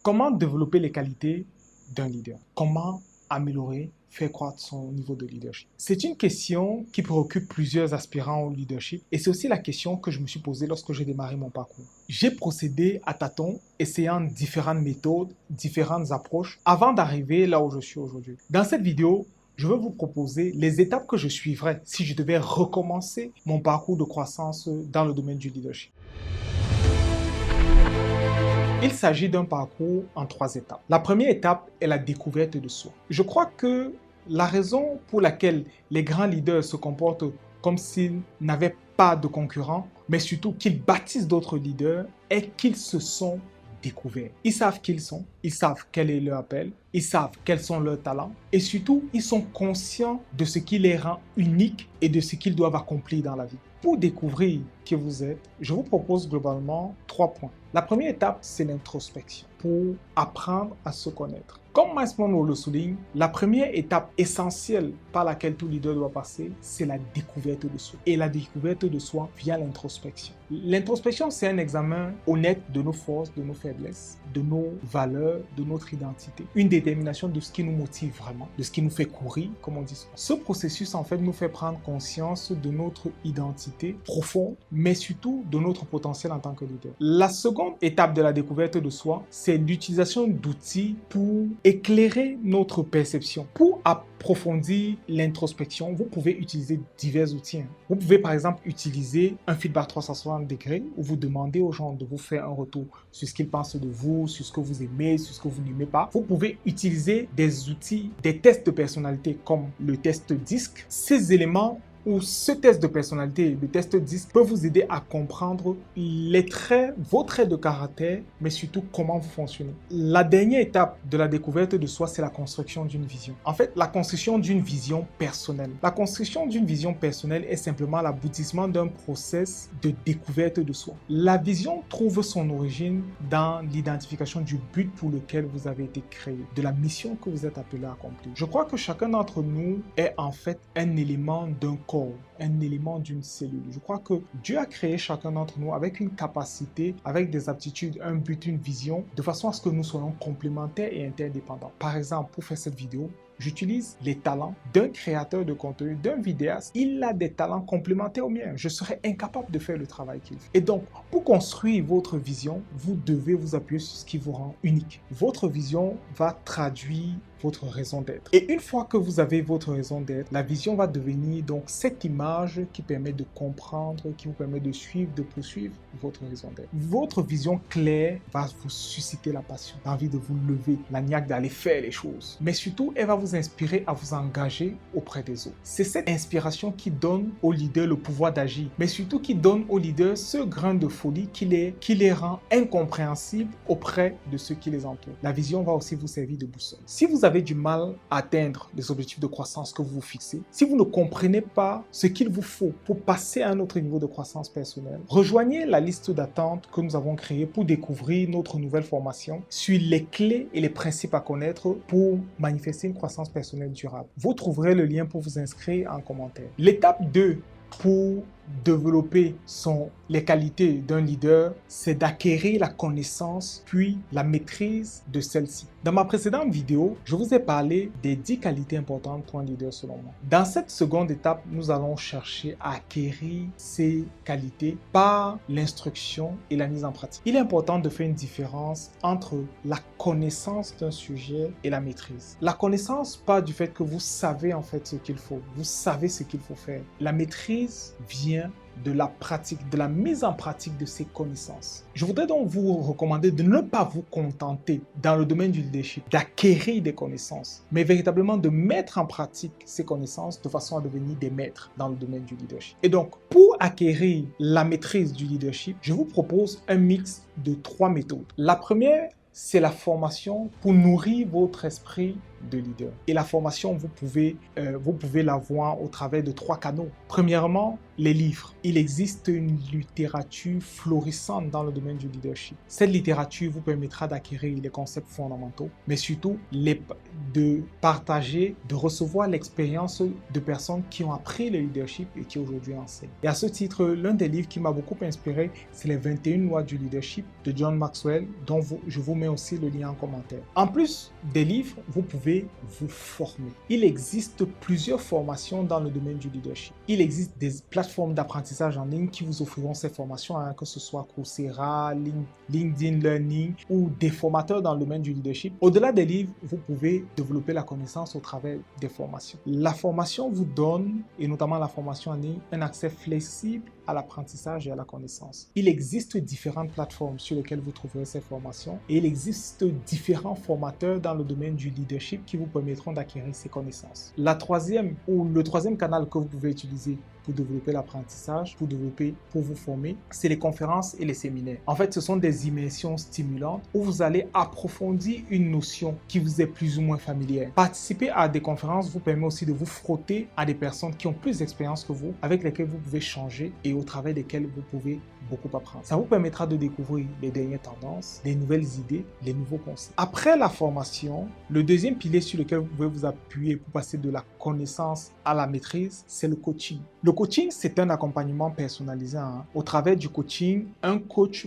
Comment développer les qualités d'un leader? Comment améliorer, faire croître son niveau de leadership? C'est une question qui préoccupe plusieurs aspirants au leadership et c'est aussi la question que je me suis posée lorsque j'ai démarré mon parcours. J'ai procédé à tâtons, essayant différentes méthodes, différentes approches avant d'arriver là où je suis aujourd'hui. Dans cette vidéo, je vais vous proposer les étapes que je suivrais si je devais recommencer mon parcours de croissance dans le domaine du leadership. Il s'agit d'un parcours en 3 étapes. La première étape est la découverte de soi. Je crois que la raison pour laquelle les grands leaders se comportent comme s'ils n'avaient pas de concurrents, mais surtout qu'ils bâtissent d'autres leaders, est qu'ils se sont découverts. Ils savent qui ils sont, ils savent quel est leur appel, ils savent quels sont leurs talents et surtout, ils sont conscients de ce qui les rend uniques et de ce qu'ils doivent accomplir dans la vie. Pour découvrir qui vous êtes, je vous propose globalement 3 points. La première étape, c'est l'introspection pour apprendre à se connaître. Comme Miles Monroe le souligne, la première étape essentielle par laquelle tout leader doit passer, c'est la découverte de soi. Et la découverte de soi via l'introspection. L'introspection, c'est un examen honnête de nos forces, de nos faiblesses, de nos valeurs, de notre identité. Une détermination de ce qui nous motive vraiment, de ce qui nous fait courir, comme on dit souvent. Ce processus, en fait, nous fait prendre conscience de notre identité profonde, mais surtout de notre potentiel en tant que leader. La seconde étape de la découverte de soi, c'est l'utilisation d'outils pour éclairer notre perception. Pour approfondir l'introspection, vous pouvez utiliser divers outils. Vous pouvez par exemple utiliser un feedback 360 degrés où vous demandez aux gens de vous faire un retour sur ce qu'ils pensent de vous, sur ce que vous aimez, sur ce que vous n'aimez pas. Vous pouvez utiliser des outils, des tests de personnalité comme le test DISC. Ces éléments où ce test de personnalité, le test DISC, peut vous aider à comprendre les traits, vos traits de caractère, mais surtout comment vous fonctionnez. La dernière étape de la découverte de soi, c'est la construction d'une vision. En fait, la construction d'une vision personnelle. La construction d'une vision personnelle est simplement l'aboutissement d'un process de découverte de soi. La vision trouve son origine dans l'identification du but pour lequel vous avez été créé, de la mission que vous êtes appelé à accomplir. Je crois que chacun d'entre nous est en fait un élément d'un corps, un élément d'une cellule. Je crois que Dieu a créé chacun d'entre nous avec une capacité, avec des aptitudes, un but, une vision, de façon à ce que nous soyons complémentaires et interdépendants. Par exemple, pour faire cette vidéo, j'utilise les talents d'un créateur de contenu, d'un vidéaste. Il a des talents complémentaires aux miens. Je serais incapable de faire le travail qu'il fait. Et donc, pour construire votre vision, vous devez vous appuyer sur ce qui vous rend unique. Votre vision va traduire votre raison d'être. Et une fois que vous avez votre raison d'être, la vision va devenir donc cette image qui permet de comprendre, qui vous permet de suivre, de poursuivre votre raison d'être. Votre vision claire va vous susciter la passion, l'envie de vous lever, la niaque d'aller faire les choses. Mais surtout, elle va vous inspirer à vous engager auprès des autres. C'est cette inspiration qui donne au leader le pouvoir d'agir, mais surtout qui donne au leader ce grain de folie qui les rend incompréhensibles auprès de ceux qui les entourent. La vision va aussi vous servir de boussole. Si vous avez du mal à atteindre les objectifs de croissance que vous vous fixez, si vous ne comprenez pas ce qu'il vous faut pour passer à un autre niveau de croissance personnelle, rejoignez la liste d'attente que nous avons créée pour découvrir notre nouvelle formation sur les clés et les principes à connaître pour manifester une croissance personnelle durable. Vous trouverez le lien pour vous inscrire en commentaire. L'étape 2 pour développer les qualités d'un leader, c'est d'acquérir la connaissance puis la maîtrise de celle-ci. Dans ma précédente vidéo, je vous ai parlé des 10 qualités importantes pour un leader selon moi. Dans cette seconde étape, nous allons chercher à acquérir ces qualités par l'instruction et la mise en pratique. Il est important de faire une différence entre la connaissance d'un sujet et la maîtrise. La connaissance part du fait que vous savez en fait ce qu'il faut, vous savez ce qu'il faut faire. La maîtrise vient de la pratique, de la mise en pratique de ces connaissances. Je voudrais donc vous recommander de ne pas vous contenter dans le domaine du leadership d'acquérir des connaissances, mais véritablement de mettre en pratique ces connaissances de façon à devenir des maîtres dans le domaine du leadership. Et donc, pour acquérir la maîtrise du leadership, je vous propose un mix de 3 méthodes. La première, c'est la formation pour nourrir votre esprit de leader. Et la formation, vous pouvez l'avoir au travers de 3 canaux. Premièrement, les livres. Il existe une littérature florissante dans le domaine du leadership. Cette littérature vous permettra d'acquérir les concepts fondamentaux, mais surtout de partager, de recevoir l'expérience de personnes qui ont appris le leadership et qui aujourd'hui enseignent. Et à ce titre, l'un des livres qui m'a beaucoup inspiré, c'est les 21 lois du leadership de John Maxwell, dont je vous mets aussi le lien en commentaire. En plus des livres, vous pouvez vous former. Il existe plusieurs formations dans le domaine du leadership. Il existe des plateformes d'apprentissage en ligne qui vous offriront ces formations, que ce soit Coursera, LinkedIn Learning ou des formateurs dans le domaine du leadership. Au-delà des livres, vous pouvez développer la connaissance au travers des formations. La formation vous donne, et notamment la formation en ligne, un accès flexible à l'apprentissage et à la connaissance. Il existe différentes plateformes sur lesquelles vous trouverez ces formations et il existe différents formateurs dans le domaine du leadership qui vous permettront d'acquérir ces connaissances. Le troisième canal que vous pouvez utiliser pour développer l'apprentissage, pour vous former, c'est les conférences et les séminaires. En fait, ce sont des immersions stimulantes où vous allez approfondir une notion qui vous est plus ou moins familière. Participer à des conférences vous permet aussi de vous frotter à des personnes qui ont plus d'expérience que vous, avec lesquelles vous pouvez changer et au travers desquelles vous pouvez beaucoup apprendre. Ça vous permettra de découvrir les dernières tendances, les nouvelles idées, les nouveaux concepts. Après la formation, le deuxième pilier sur lequel vous pouvez vous appuyer pour passer de la connaissance à la maîtrise, c'est le coaching. Le coaching, c'est un accompagnement personnalisé. Au travers du coaching, un coach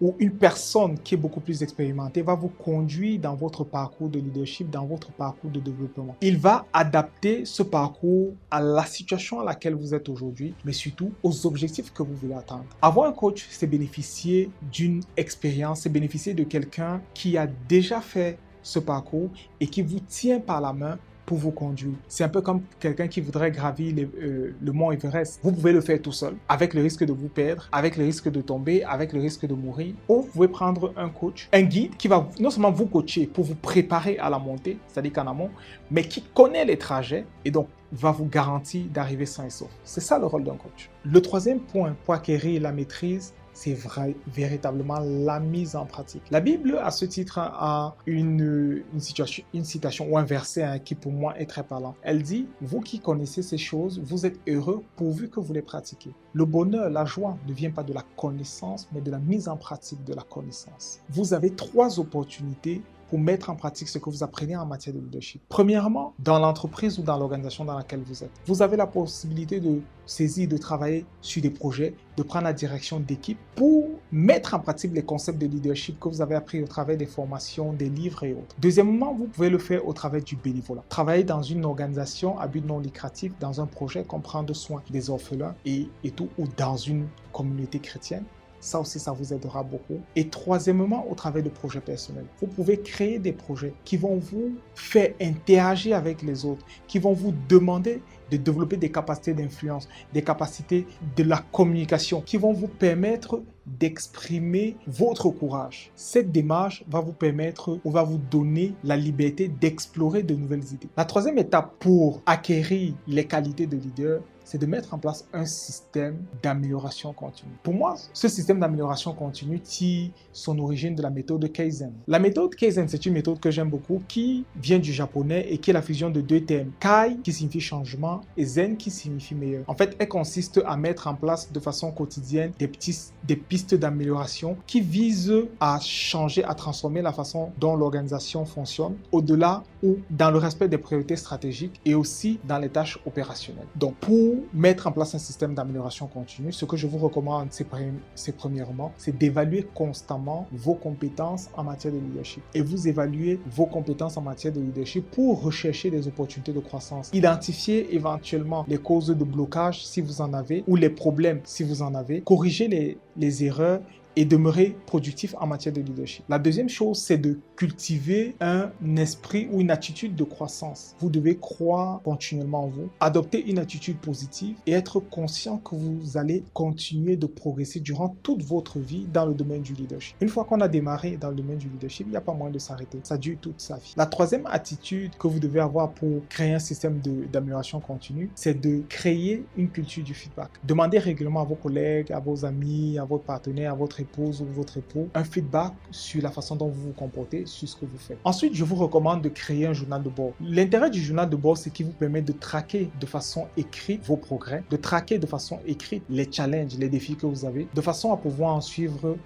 ou une personne qui est beaucoup plus expérimentée va vous conduire dans votre parcours de leadership, dans votre parcours de développement. Il va adapter ce parcours à la situation à laquelle vous êtes aujourd'hui, mais surtout aux objectifs que vous voulez atteindre. Avoir un coach, c'est bénéficier d'une expérience, c'est bénéficier de quelqu'un qui a déjà fait ce parcours et qui vous tient par la main pour vous conduire. C'est un peu comme quelqu'un qui voudrait gravir le mont Everest. Vous pouvez le faire tout seul, avec le risque de vous perdre, avec le risque de tomber, avec le risque de mourir. Ou vous pouvez prendre un coach, un guide qui va non seulement vous coacher pour vous préparer à la montée, c'est-à-dire qu'en amont, mais qui connaît les trajets et donc va vous garantir d'arriver sain et sauf. C'est ça le rôle d'un coach. Le troisième point pour acquérir la maîtrise, c'est véritablement la mise en pratique. La Bible, à ce titre, a une citation ou un verset qui pour moi est très parlant. Elle dit, « Vous qui connaissez ces choses, vous êtes heureux pourvu que vous les pratiquez. » Le bonheur, la joie ne vient pas de la connaissance, mais de la mise en pratique de la connaissance. Vous avez 3 opportunités pour mettre en pratique ce que vous apprenez en matière de leadership. Premièrement, dans l'entreprise ou dans l'organisation dans laquelle vous êtes. Vous avez la possibilité de saisir, de travailler sur des projets, de prendre la direction d'équipe pour mettre en pratique les concepts de leadership que vous avez appris au travers des formations, des livres et autres. Deuxièmement, vous pouvez le faire au travers du bénévolat. Travailler dans une organisation à but non lucratif, dans un projet comme prendre soin des orphelins et tout, ou dans une communauté chrétienne. Ça aussi, ça vous aidera beaucoup. Et troisièmement, au travers de projets personnels. Vous pouvez créer des projets qui vont vous faire interagir avec les autres, qui vont vous demander de développer des capacités d'influence, des capacités de la communication, qui vont vous permettre d'exprimer votre courage. Cette démarche va vous permettre ou va vous donner la liberté d'explorer de nouvelles idées. La troisième étape pour acquérir les qualités de leader, c'est de mettre en place un système d'amélioration continue. Pour moi, ce système d'amélioration continue tire son origine de la méthode Kaizen. La méthode Kaizen, c'est une méthode que j'aime beaucoup qui vient du japonais et qui est la fusion de 2 termes. Kai qui signifie changement et Zen qui signifie meilleur. En fait, elle consiste à mettre en place de façon quotidienne des pistes d'amélioration qui visent à changer, à transformer la façon dont l'organisation fonctionne au-delà ou dans le respect des priorités stratégiques et aussi dans les tâches opérationnelles. Donc, pour mettre en place un système d'amélioration continue, ce que je vous recommande, c'est premièrement, c'est d'évaluer constamment vos compétences en matière de leadership. Et vous évaluez vos compétences en matière de leadership pour rechercher des opportunités de croissance. Identifier éventuellement les causes de blocage si vous en avez ou les problèmes si vous en avez. Corriger les erreurs et demeurer productif en matière de leadership. La deuxième chose, c'est de cultiver un esprit ou une attitude de croissance. Vous devez croire continuellement en vous, adopter une attitude positive et être conscient que vous allez continuer de progresser durant toute votre vie dans le domaine du leadership. Une fois qu'on a démarré dans le domaine du leadership, il n'y a pas moyen de s'arrêter. Ça dure toute sa vie. La troisième attitude que vous devez avoir pour créer un système d'amélioration continue, c'est de créer une culture du feedback. Demandez régulièrement à vos collègues, à vos amis, à votre partenaire, à votre épouse ou votre époux un feedback sur la façon dont vous vous comportez, sur ce que vous faites. Ensuite, je vous recommande de créer un journal de bord. L'intérêt du journal de bord, c'est qu'il vous permet de traquer de façon écrite vos progrès, de traquer de façon écrite les challenges, les défis que vous avez, de façon à pouvoir en suivre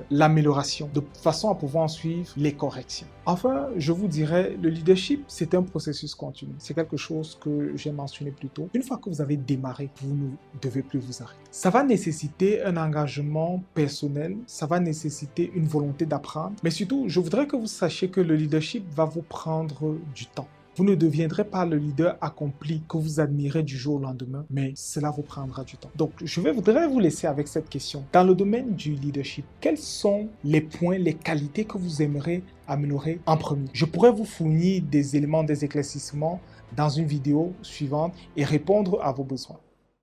l'amélioration, de façon à pouvoir en suivre les corrections. Enfin, je vous dirais, le leadership, c'est un processus continu. C'est quelque chose que j'ai mentionné plus tôt. Une fois que vous avez démarré, vous ne devez plus vous arrêter. Ça va nécessiter un engagement personnel, ça va nécessiter une volonté d'apprendre, mais surtout, je voudrais que vous sachiez que le leadership va vous prendre du temps. Vous ne deviendrez pas le leader accompli que vous admirez du jour au lendemain, mais cela vous prendra du temps. Donc, je voudrais vous laisser avec cette question. Dans le domaine du leadership, quels sont les points, les qualités que vous aimeriez améliorer en premier? Je pourrais vous fournir des éléments, des éclaircissements dans une vidéo suivante et répondre à vos besoins.